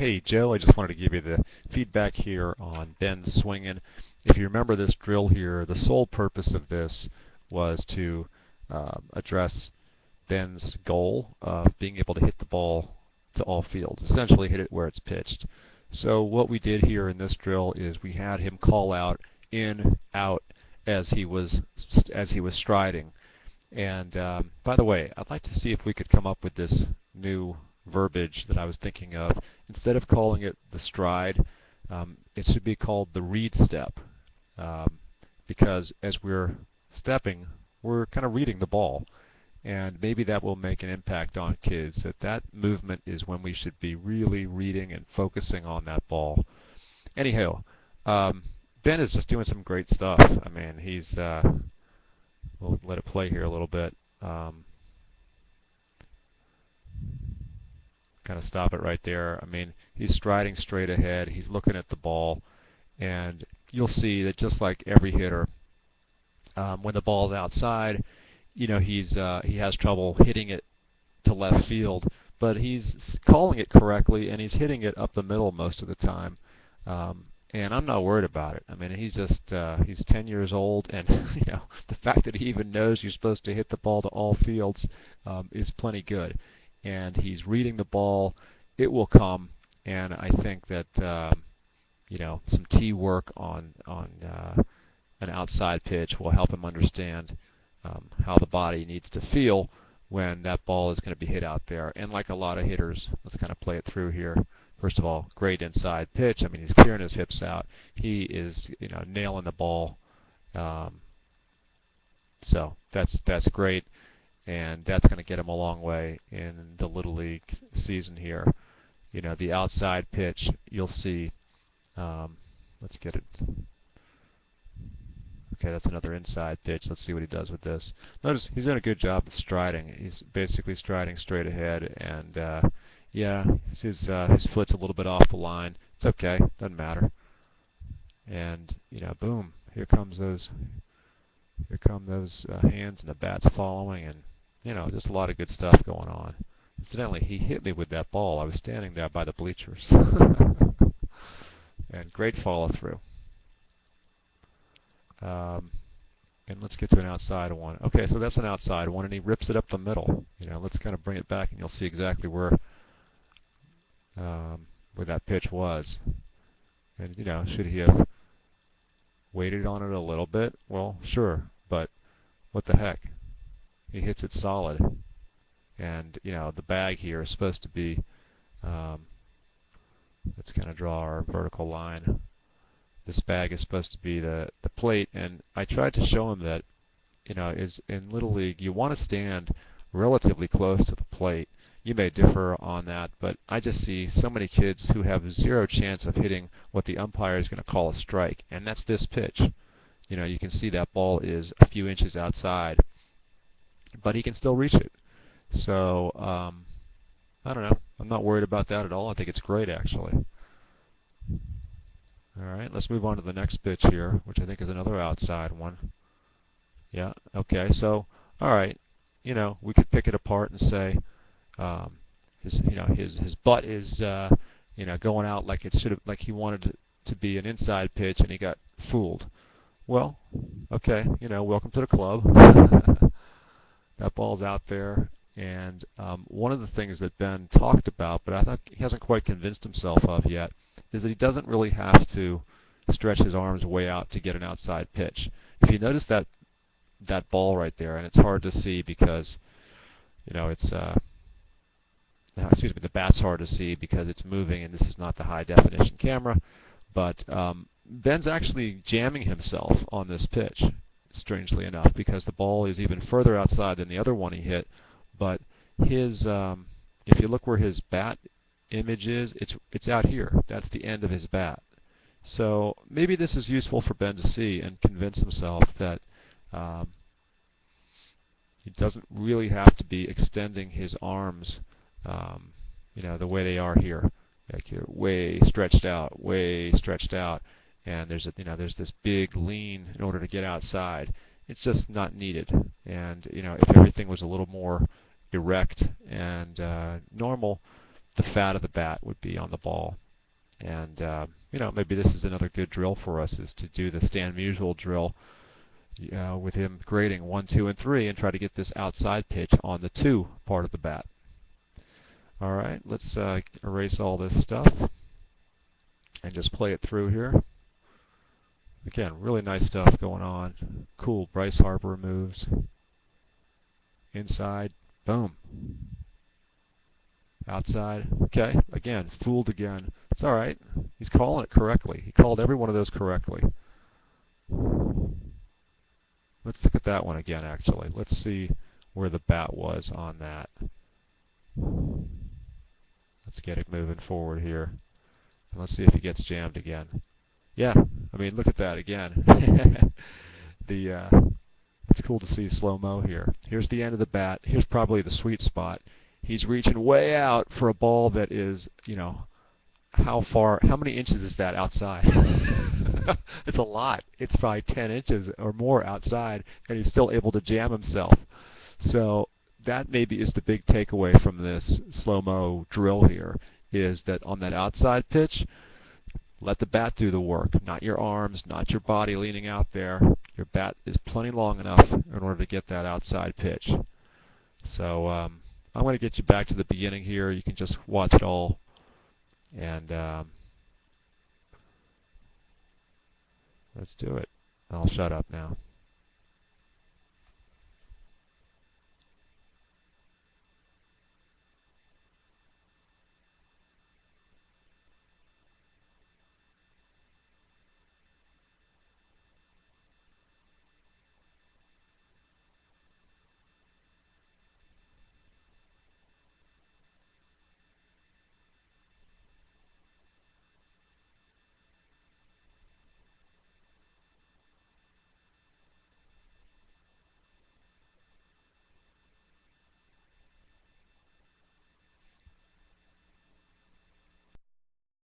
Hey Joe, I just wanted to give you the feedback here on Ben swinging. If you remember this drill here, the sole purpose of this was to address Ben's goal of being able to hit the ball to all fields, essentially hit it where it's pitched. So what we did here in this drill is we had him call out in, out as he was striding. And by the way, I'd like to see if we could come up with this new verbiage that I was thinking of. Instead of calling it the stride, it should be called the read step, because as we're stepping, we're kind of reading the ball, and maybe that will make an impact on kids. That movement is when we should be really reading and focusing on that ball. Anyhow, Ben is just doing some great stuff. I mean, he's we'll let it play here a little bit. Kind of stop it right there. I mean, he's striding straight ahead. He's looking at the ball, and you'll see that just like every hitter, when the ball's outside, you know, he has trouble hitting it to left field, but he's calling it correctly, and he's hitting it up the middle most of the time. And I'm not worried about it. I mean, he's 10 years old, and you know, the fact that he even knows you're supposed to hit the ball to all fields is plenty good. And he's reading the ball. It will come, and I think that you know, some tee work on an outside pitch will help him understand how the body needs to feel when that ball is going to be hit out there. And like a lot of hitters, let's kind of play it through here. First of all, great inside pitch. I mean, he's clearing his hips out. He is, you know, nailing the ball. So that's great, and that's going to get him a long way in the Little League season here. You know, the outside pitch, you'll see. Let's get it. Okay, that's another inside pitch. Let's see what he does with this. Notice he's doing a good job of striding. He's basically striding straight ahead, and yeah, his foot's a little bit off the line. It's okay, doesn't matter. And you know, boom, here come those hands and the bat's following, and you know, just a lot of good stuff going on. Incidentally, he hit me with that ball. I was standing there by the bleachers, and great follow through. And let's get to an outside one. Okay, so that's an outside one, and he rips it up the middle. You know, let's kind of bring it back, and you'll see exactly where that pitch was. And you know, should he have waited on it a little bit? Well, sure, but what the heck? He hits it solid. And you know, the bag here is supposed to be. Let's kind of draw our vertical line. This bag is supposed to be the plate, and I tried to show him that, you know, is in Little League you want to stand relatively close to the plate. You may differ on that, but I just see so many kids who have zero chance of hitting what the umpire is going to call a strike, and that's this pitch. You know, you can see that ball is a few inches outside, but he can still reach it. So, I don't know. I'm not worried about that at all. I think it's great, actually. All right, let's move on to the next pitch here, which I think is another outside one. Yeah, okay, so, all right, you know, we could pick it apart and say, his butt is, you know, going out like it should have, like he wanted it to be an inside pitch, and he got fooled. Well, okay, you know, welcome to the club. That ball's out there, and one of the things that Ben talked about, but I thought he hasn't quite convinced himself of yet, is that he doesn't really have to stretch his arms way out to get an outside pitch. If you notice that ball right there, and it's hard to see because, you know, it's excuse me, the bat's hard to see because it's moving, and this is not the high definition camera. But Ben's actually jamming himself on this pitch, strangely enough, because the ball is even further outside than the other one he hit. But his, if you look where his bat image is, it's out here. That's the end of his bat. So maybe this is useful for Ben to see and convince himself that he doesn't really have to be extending his arms, you know, the way they are here. Like you're way stretched out, and there's this big lean in order to get outside. It's just not needed. And you know, if everything was a little more erect and normal, the fat of the bat would be on the ball. And maybe this is another good drill for us, is to do the Stan Musial drill with him grading 1, 2, and 3, and try to get this outside pitch on the 2 part of the bat. All right, let's erase all this stuff and just play it through here. Again, really nice stuff going on. Cool Bryce Harper moves. Inside, boom. Outside, okay, again, fooled again. It's all right. He's calling it correctly. He called every one of those correctly. Let's look at that one again, actually. Let's see where the bat was on that. Let's get it moving forward here. And let's see if he gets jammed again. Yeah, I mean, look at that again. It's cool to see slow-mo here. Here's the end of the bat. Here's probably the sweet spot. He's reaching way out for a ball that is, how many inches is that outside? It's a lot. It's probably 10 inches or more outside, and he's still able to jam himself. So that maybe is the big takeaway from this slow-mo drill here, is that on that outside pitch, let the bat do the work, not your arms, not your body leaning out there. Your bat is plenty long enough in order to get that outside pitch. So I'm going to get you back to the beginning here. You can just watch it all. And let's do it. I'll shut up now.